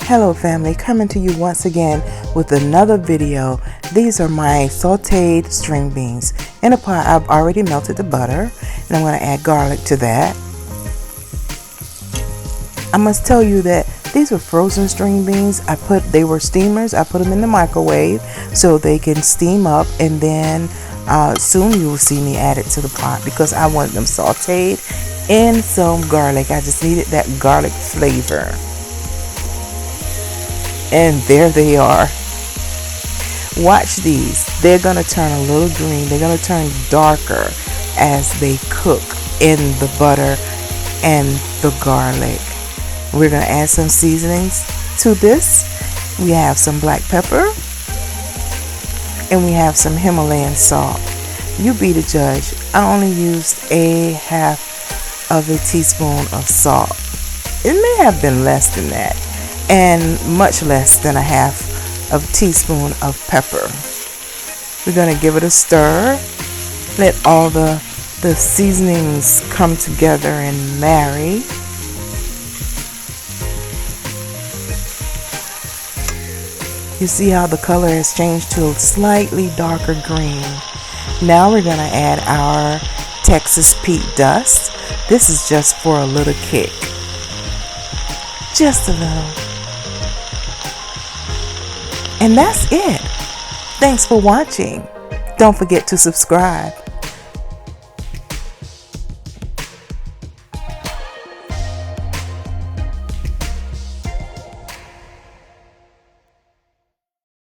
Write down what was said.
Hello family, coming to you once again with another video. These are my sauteed string beans. In a pot, I've already melted the butter and I'm going to add garlic to that. I must tell you that these were frozen string beans. They were steamers. I put them in the microwave so they can steam up, and then soon you will see me add it to the pot because I want them sauteed in some garlic. I just needed that garlic flavor. And there they are. Watch these. They're going to turn a little green. They're going to turn darker as they cook in the butter and the garlic. We're going to add some seasonings to this. We have some black pepper and we have some Himalayan salt. You be the judge. I only used a half of a teaspoon of salt. It may have been less than that, and much less than a half of a teaspoon of pepper. We're going to give it a stir. Let all the seasonings come together and marry. You see how the color has changed to a slightly darker green. Now we're going to add our Texas peat dust. This is just for a little kick. Just a little. And that's it. Thanks for watching. Don't forget to subscribe.